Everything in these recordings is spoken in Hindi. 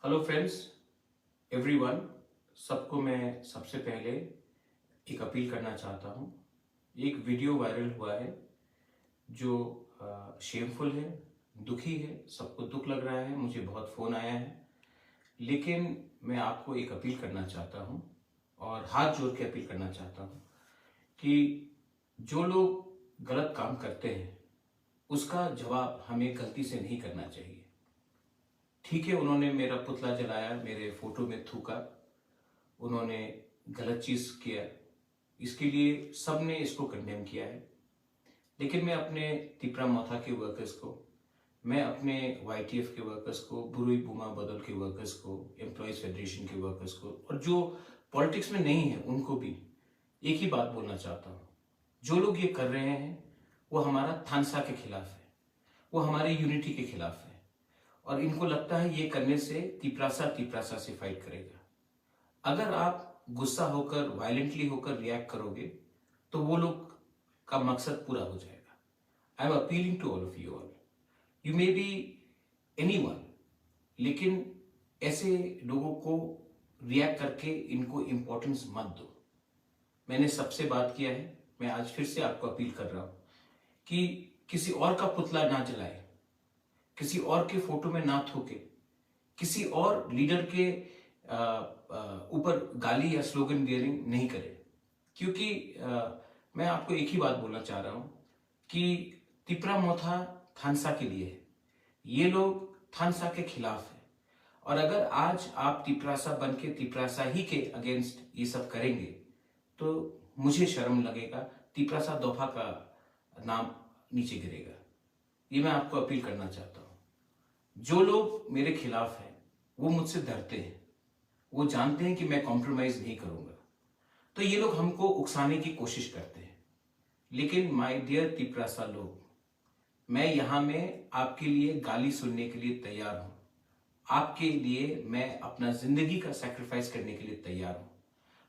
Hello friends, everyone. सबको मैं सबसे पहले एक अपील करना चाहता हूँ। एक वीडियो वायरल हुआ है जो शेमफुल है, दुखी है, सबको दुख लग रहा है, मुझे बहुत फ़ोन आया है। लेकिन मैं आपको एक अपील करना चाहता हूँ और हाथ जोड़ के अपील करना चाहता हूँ कि जो लोग गलत काम करते हैं उसका जवाब हमें गलती से नहीं करना चाहिए। ठीक है, उन्होंने मेरा पुतला जलाया, मेरे फोटो में थूका, उन्होंने गलत चीज किया, इसके लिए सबने इसको कंडेम किया है। लेकिन मैं अपने तिपरा मोथा के वर्कर्स को, मैं अपने YTF के वर्कर्स को, बुरुई बुमा बदल के वर्कर्स को, एम्प्लॉयज फेडरेशन के वर्कर्स को और जो पॉलिटिक्स में नहीं है उनको भी एक ही बात बोलना चाहता हूँ। जो लोग ये कर रहे हैं वो हमारा थानसा के खिलाफ है, वो हमारे यूनिटी के खिलाफ है और इनको लगता है ये करने से तिपरासा से फाइट करेगा। अगर आप गुस्सा होकर, वायलेंटली होकर रिएक्ट करोगे तो वो लोग का मकसद पूरा हो जाएगा। I am appealing to all of you all, you may be anyone, लेकिन ऐसे लोगों को रिएक्ट करके इनको इंपॉर्टेंस मत दो। मैंने सबसे बात किया है, मैं आज फिर से आपको अपील कर रहा हूं कि किसी और का पुतला ना जलाए, किसी और के फोटो में ना थूके, किसी और लीडर के ऊपर गाली या स्लोगन बियरिंग नहीं करे। क्योंकि मैं आपको एक ही बात बोलना चाह रहा हूं कि तिपरा मोथा थानसा के लिए है, ये लोग थानसा के खिलाफ है। और अगर आज आप तिपरासा बन के तिपरासा ही के अगेंस्ट ये सब करेंगे तो मुझे शर्म लगेगा, तिपरासा दोफा का नाम नीचे गिरेगा। ये मैं आपको अपील करना चाहता हूं। जो लोग मेरे खिलाफ हैं वो मुझसे डरते हैं, वो जानते हैं कि मैं कॉम्प्रोमाइज नहीं करूंगा, तो ये लोग हमको उकसाने की कोशिश करते हैं। लेकिन माय डियर तिपरासा लोग, मैं यहां में आपके लिए गाली सुनने के लिए तैयार हूं। आपके लिए मैं अपना जिंदगी का सैक्रिफाइस करने के लिए तैयार हूं।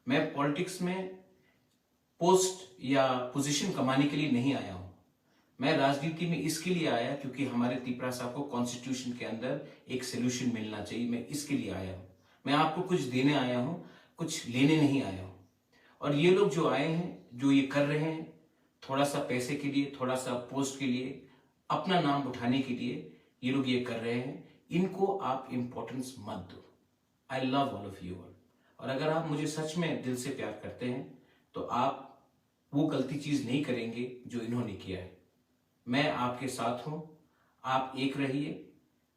मैं पॉलिटिक्स में पोस्ट या पोजीशन कमाने के लिए नहीं आया हूं। मैं राजनीति में इसके लिए आया क्योंकि हमारे तिपरासा को कॉन्स्टिट्यूशन के अंदर एक सोल्यूशन मिलना चाहिए। मैं इसके लिए आया हूं। मैं आपको कुछ देने आया हूं, कुछ लेने नहीं आया हूं। और ये लोग जो आए हैं, जो ये कर रहे हैं, थोड़ा सा पैसे के लिए, थोड़ा सा पोस्ट के लिए, अपना नाम उठाने के लिए ये लोग ये कर रहे हैं, इनको आप इंपॉर्टेंस मत दो। आई love all of you all. और अगर आप मुझे सच में दिल से प्यार करते हैं तो आप वो गलती चीज नहीं करेंगे जो इन्होंने किया है। मैं आपके साथ हूं, आप एक रहिए।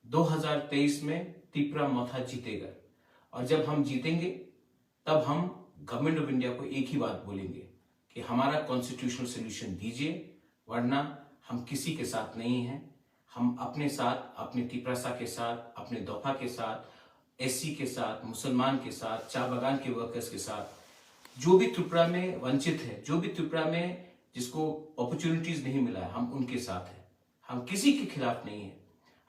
2023 में तिपरा मोथा जीतेगा और जब हम जीतेंगे तब हम गवर्नमेंट ऑफ इंडिया को एक ही बात बोलेंगे कि हमारा कॉन्स्टिट्यूशनल सोल्यूशन दीजिए, वरना हम किसी के साथ नहीं हैं। हम अपने साथ, अपने तिपरासा के साथ, अपने दोफा के साथ, SC के साथ, मुसलमान के साथ, चाय बागान के वर्कर्स के साथ, जो भी त्रिपुरा में वंचित है, जो भी त्रिपुरा में जिसको अपॉर्चुनिटीज नहीं मिला है, हम उनके साथ हैं। हम किसी के खिलाफ नहीं है,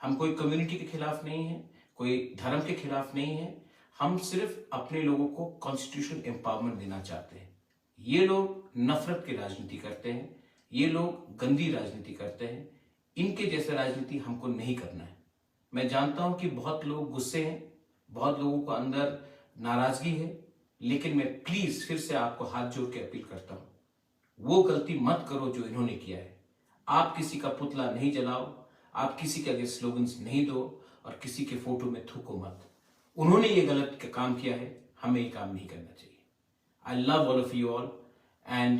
हम कोई कम्युनिटी के खिलाफ नहीं है, कोई धर्म के खिलाफ नहीं है। हम सिर्फ अपने लोगों को कॉन्स्टिट्यूशनल एम्पावरमेंट देना चाहते हैं। ये लोग नफरत की राजनीति करते हैं, ये लोग गंदी राजनीति करते हैं। इनके जैसे राजनीति हमको नहीं करना है। मैं जानता हूं कि बहुत लोग गुस्से हैं, बहुत लोगों को अंदर नाराजगी है, लेकिन मैं प्लीज फिर से आपको हाथ जोड़ के अपील करता हूं, वो गलती मत करो जो इन्होंने किया है। आप किसी का पुतला नहीं जलाओ, आप किसी के आगे स्लोगन्स नहीं दो और किसी के फोटो में थूको मत। उन्होंने ये गलत काम किया है, हमें ये काम नहीं करना चाहिए। I love all of you all and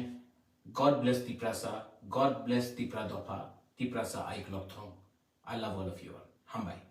God bless Tiprasa, God bless Tipra Dofa, Tiprasa आई क्लॉक थ्रोंग। I love all of you all. हम बाय।